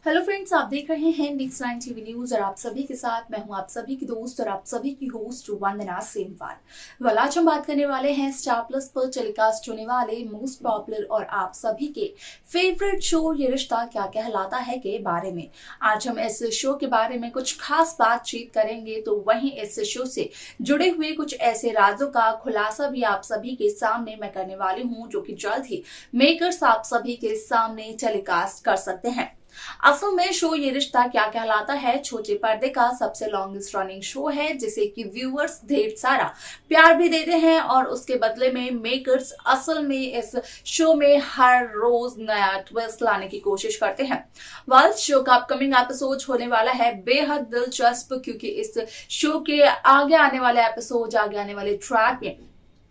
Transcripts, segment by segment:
Hello friends, आप देख रहे हैं नेक्स्ट 9 टीवी न्यूज और आप सभी के साथ मैं हूं आप सभी की दोस्त और आप सभी की होस्ट वंदना सेमवाल। आज हम बात करने वाले हैं स्टार प्लस पर टेलीकास्ट होने वाले मोस्ट पॉपुलर और आप सभी के फेवरेट शो ये रिश्ता क्या कहलाता है के बारे में। आज हम इस शो के बारे में कुछ खास बातचीत करेंगे, तो वहीं इस शो से जुड़े हुए कुछ ऐसे राजों का खुलासा भी आप सभी के सामने मैं करने वाली हूँ, जो कि जल्द ही मेकर्स आप सभी के सामने टेलीकास्ट कर सकते हैं। असल में शो ये रिश्ता क्या कहलाता है छोटे पर्दे का सबसे लॉन्गेस्ट रनिंग शो है, जिसे कि व्यूअर्स ढेर सारा प्यार भी देते हैं और उसके बदले में मेकर्स असल में इस शो में हर रोज नया ट्विस्ट लाने की कोशिश करते हैं। वाल शो का अपकमिंग एपिसोड होने वाला है बेहद दिलचस्प, क्योंकि इस शो के आगे आने वाले एपिसोड, आगे आने वाले ट्रैक में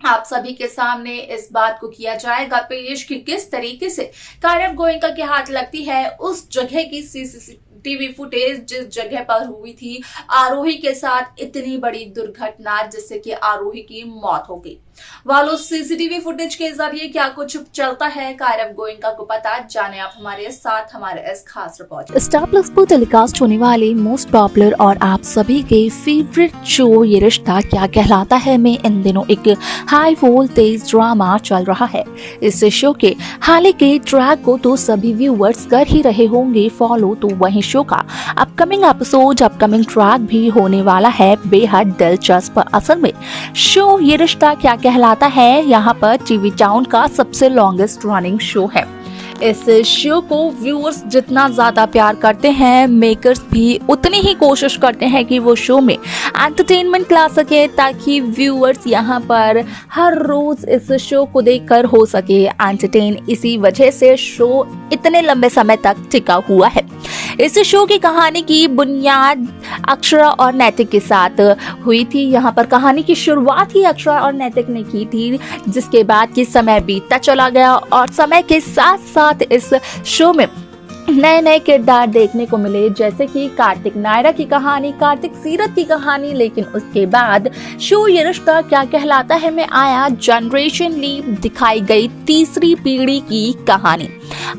आप सभी के सामने इस बात को किया जाएगा पेश कि किस तरीके से कायरव गोयनका के हाथ लगती है उस जगह की सीसीटीवी फुटेज जिस जगह पर हुई थी आरोही के साथ इतनी बड़ी दुर्घटना, जिससे कि आरोही की मौत हो गई। वालों सीसीटीवी फुटेज के जरिए क्या कुछ चलता है कायरव गोयनका को पता, जाने आप हमारे साथ हमारे इस खास रिपोर्ट। स्टार प्लस पर टेलीकास्ट होने वाले मोस्ट पॉपुलर और आप सभी के फेवरेट शो ये रिश्ता क्या कहलाता है में इन दिनों एक हाई वोल्टेज ड्रामा चल रहा है। इस शो के हाल के ट्रैक को तो सभी व्यूअर्स कर ही रहे होंगे फॉलो, तो वहीं शो का अपकमिंग एपिसोड, अपकमिंग ट्रैक भी होने वाला है बेहद दिलचस्प। असल में शो ये रिश्ता क्या कहलाता है यहाँ पर टीवी टाउन का सबसे लॉन्गेस्ट रनिंग शो है। इस शो को व्यूअर्स जितना ज्यादा प्यार करते हैं, मेकर्स भी उतनी ही कोशिश करते हैं कि वो शो में एंटरटेनमेंट ला सके, ताकि व्यूअर्स यहाँ पर हर रोज इस शो को देखकर हो सके एंटरटेन। इसी वजह से शो इतने लंबे समय तक टिका हुआ है। इस शो की कहानी की बुनियाद अक्षरा और नैतिक के साथ हुई थी। यहाँ पर कहानी की शुरुआत ही अक्षरा और नैतिक ने की थी, जिसके बाद की समय बीतता चला गया और समय के साथ साथ इस शो में नए नए किरदार देखने को मिले, जैसे कि कार्तिक नायरा की कहानी, कार्तिक सीरत की कहानी। लेकिन उसके बाद शो ये रिश्ता क्या कहलाता है में आया जनरेशन लीप दिखाई गई तीसरी पीढ़ी की कहानी।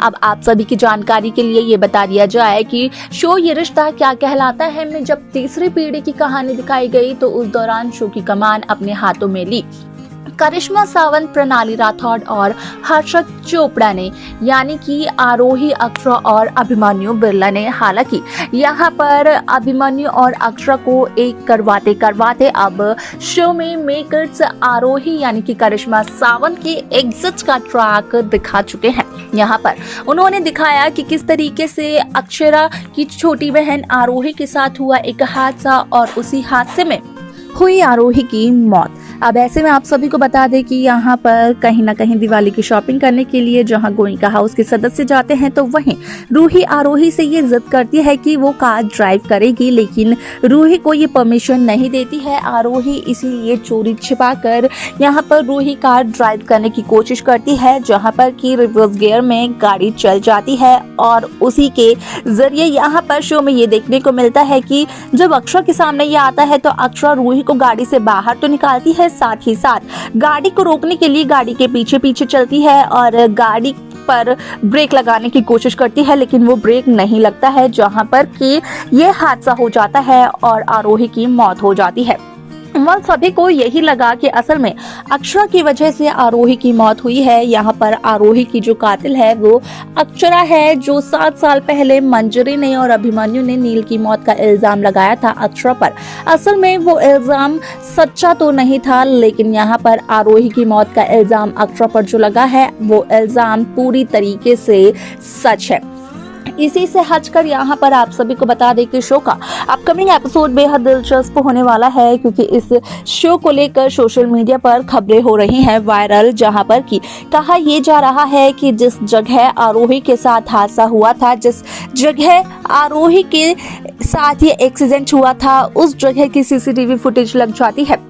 अब आप सभी की जानकारी के लिए ये बता दिया जाए कि शो ये रिश्ता क्या कहलाता है में जब तीसरी पीढ़ी की कहानी दिखाई गई, तो उस दौरान शो की कमान अपने हाथों में ली करिश्मा सावंत, प्रणाली राठौड़ और हर्षद चोपड़ा ने, यानी कि आरोही, अक्षरा और अभिमन्यु बिरला ने। हालांकि यहाँ पर अभिमन्यु और अक्षरा को एक करवाते करवाते अब शो में मेकर्स आरोही यानी कि करिश्मा सावंत के एग्जिट का ट्रैक दिखा चुके हैं। यहाँ पर उन्होंने दिखाया कि किस तरीके से अक्षरा की छोटी बहन आरोही के साथ हुआ एक हादसा और उसी हादसे में हुई आरोही की मौत। अब ऐसे में आप सभी को बता दें कि यहाँ पर कहीं ना कहीं दिवाली की शॉपिंग करने के लिए जहाँ गोयनका हाउस के सदस्य जाते हैं, तो वहीं रूही आरोही से ये जिद करती है कि वो कार ड्राइव करेगी, लेकिन रूही को ये परमिशन नहीं देती है। आरोही इसीलिए चोरी छिपा कर यहाँ पर रूही कार ड्राइव करने की कोशिश करती है, जहाँ पर की रिवर्स गियर में गाड़ी चल जाती है और उसी के जरिए यहाँ पर शो में ये देखने को मिलता है कि जब अक्षरा के सामने ये आता है, तो अक्षरा रूही को गाड़ी से बाहर तो निकालती है, साथ ही साथ गाड़ी को रोकने के लिए गाड़ी के पीछे पीछे चलती है और गाड़ी पर ब्रेक लगाने की कोशिश करती है, लेकिन वो ब्रेक नहीं लगता है, जहां पर कि ये हादसा हो जाता है और आरोही की मौत हो जाती है। वह सभी को यही लगा कि असल में अक्षरा की वजह से आरोही की मौत हुई है। यहाँ पर आरोही की जो कातिल है वो अक्षरा है, जो 7 साल पहले मंजरी ने और अभिमन्यु ने नील की मौत का इल्जाम लगाया था अक्षरा पर। असल में वो इल्जाम सच्चा तो नहीं था, लेकिन यहाँ पर आरोही की मौत का इल्जाम अक्षरा पर जो लगा है वो इल्जाम पूरी तरीके से सच है। इसी से हटकर यहाँ पर आप सभी को बता दें कि शो का अपकमिंग एपिसोड बेहद दिलचस्प होने वाला है, क्योंकि इस शो को लेकर सोशल मीडिया पर खबरें हो रही हैं वायरल, जहां पर कि कहा यह जा रहा है कि जिस जगह आरोही के साथ हादसा हुआ था, जिस जगह आरोही के साथ ये एक्सीडेंट हुआ था, उस जगह की सीसीटीवी फुटेज लग जाती है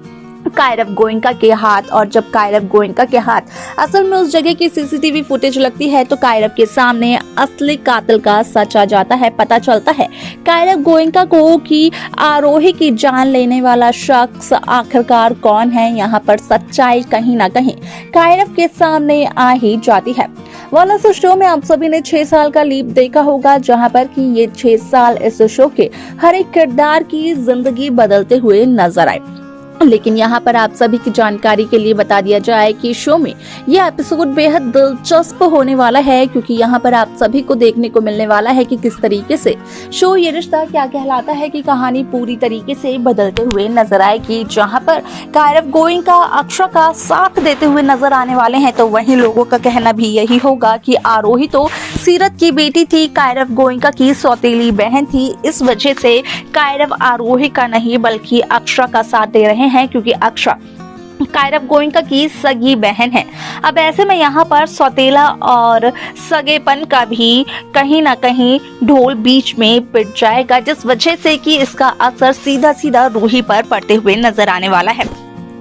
कायरव गोयनका के हाथ। और जब कायरव गोयनका के हाथ असल में उस जगह की सीसीटीवी फुटेज लगती है, तो कायरव के सामने असली कातिल का सच आ जाता है। पता चलता है कायरव गोयनका को कि आरोही की जान लेने वाला शख्स आखिरकार कौन है। यहाँ पर सच्चाई कहीं ना कहीं कायरव के सामने आ ही जाती है। वाला इस शो में आप सभी ने 6 साल का लीप देखा होगा, जहां पर कि ये 6 साल इस शो के हर एक किरदार की जिंदगी बदलते हुए नजर आए। लेकिन यहाँ पर आप सभी की जानकारी के लिए बता दिया जाए कि शो में यह एपिसोड बेहद दिलचस्प होने वाला है, क्योंकि यहाँ पर आप सभी को देखने को मिलने वाला है कि किस तरीके से शो ये रिश्ता क्या कहलाता है की कहानी पूरी तरीके से बदलते हुए नजर आएगी। जहाँ पर कायरव गोइंका अक्षरा का साथ देते हुए नजर आने वाले हैं, तो वहीं लोगों का कहना भी यही होगा कि आरोही तो सीरत की बेटी थी, कायरव गोइंका की सौतेली बहन थी। इस वजह से कायरव आरोही का नहीं बल्कि अक्षरा का साथ दे रहे हैं, क्योंकि अक्षरा कायरव गोइंका की सगी बहन है। अब ऐसे में यहाँ पर सौतेला और सगेपन का भी कहीं ना कहीं ढोल बीच में पिट जाएगा, जिस वजह से कि इसका असर सीधा सीधा रूही पर पड़ते हुए नजर आने वाला है।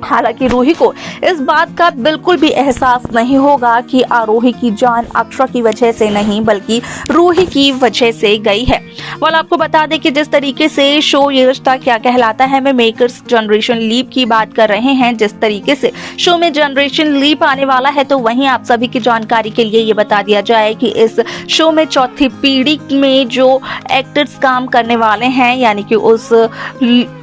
हालांकि रूही को इस बात का बिल्कुल भी एहसास नहीं होगा कि आरोही की जान अक्षरा की वजह से नहीं बल्कि रूही की वजह से गई है। वाल आपको बता दें कि जिस तरीके से शो ये रिश्ता क्या कहलाता है में मेकर्स जनरेशन लीप की बात कर रहे हैं, जिस तरीके से शो में जनरेशन लीप आने वाला है, तो वहीं आप सभी की जानकारी के लिए ये बता दिया जाए कि इस शो में चौथी पीढ़ी में जो एक्टर्स काम करने वाले हैं, यानी कि उस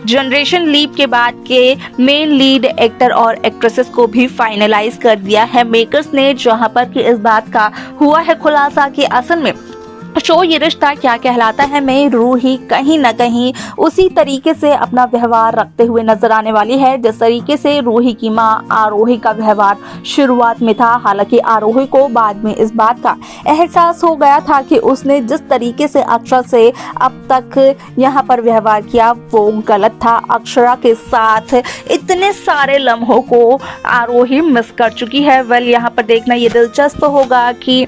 जनरेशन लीप के बाद के मेन लीड एक्टर और एक्ट्रेसेस को भी फाइनलाइज कर दिया है मेकर्स ने, जहां पर कि इस बात का हुआ है खुलासा कि असल में शो ये रिश्ता क्या कहलाता है में रूही कहीं न कहीं उसी तरीके से अपना व्यवहार रखते हुए नजर आने वाली है जिस तरीके से रूही की मां आरोही का व्यवहार शुरुआत में था। हालांकि आरोही को बाद में इस बात का एहसास हो गया था कि उसने जिस तरीके से अक्षरा से अब तक यहाँ पर व्यवहार किया वो गलत था। अक्षरा के साथ इतने सारे लम्हों को आरोही मिस कर चुकी है। वेल यहाँ पर देखना ये दिलचस्प होगा कि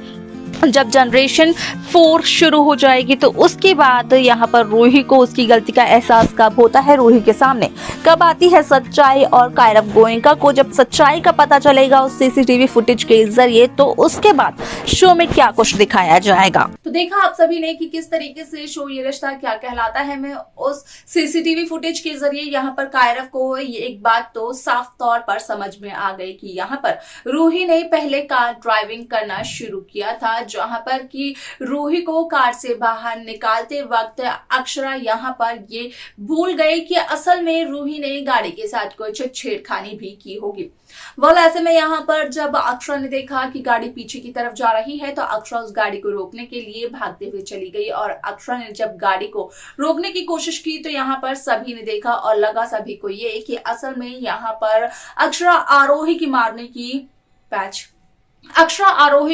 जब जनरेशन 4 शुरू हो जाएगी तो उसके बाद यहाँ पर रूही को उसकी गलती का एहसास कब होता है, रूही के सामने कब आती है सच्चाई, और कायरव गोइंका को जब सच्चाई का पता चलेगा उस सीसीटीवी फुटेज के जरिए, तो उसके बाद शो में क्या कुछ दिखाया जाएगा। तो देखा आप सभी ने कि किस तरीके से शो ये रिश्ता क्या कहलाता है में उस सीसीटीवी फुटेज के जरिए यहाँ पर कायरव को ये एक बात तो साफ तौर पर समझ में आ गई कि यहाँ पर रूही ने पहले कार ड्राइविंग करना शुरू किया था, जहां पर कि रूही को कार से बाहर निकालते वक्त अक्षरा यहाँ पर ये भूल गई कि असल में रूही ने गाड़ी के साथ कुछ छेड़खानी भी की होगी। वह ऐसे में यहाँ पर जब अक्षरा ने देखा कि गाड़ी पीछे की तरफ जा रही है, तो अक्षरा उस गाड़ी को रोकने के लिए भागते हुए चली गई, और अक्षरा ने जब गाड़ी को रोकने की कोशिश की तो यहाँ पर सभी ने देखा और लगा सभी को ये कि असल में यहाँ पर अक्षरा आरोही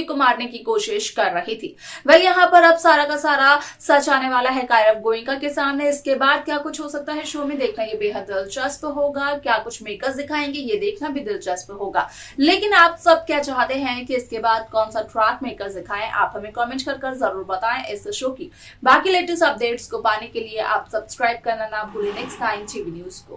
को मारने की कोशिश कर रही थी। वह यहाँ पर अब सारा का सारा सच आने वाला है कायरव गोइंका के सामने। इसके बाद क्या कुछ हो सकता है शो में, देखना ये बेहद दिलचस्प होगा। क्या कुछ मेकर्स दिखाएंगे ये देखना भी दिलचस्प होगा। लेकिन आप सब क्या चाहते हैं कि इसके बाद कौन सा ट्रैक मेकर्स दिखाएं, आप हमें कमेंट कर जरूर बताएं। इस शो की बाकी लेटेस्ट अपडेट्स को पाने के लिए आप सब्सक्राइब करना ना भूलें नेक्स्ट टाइम टीवी न्यूज को।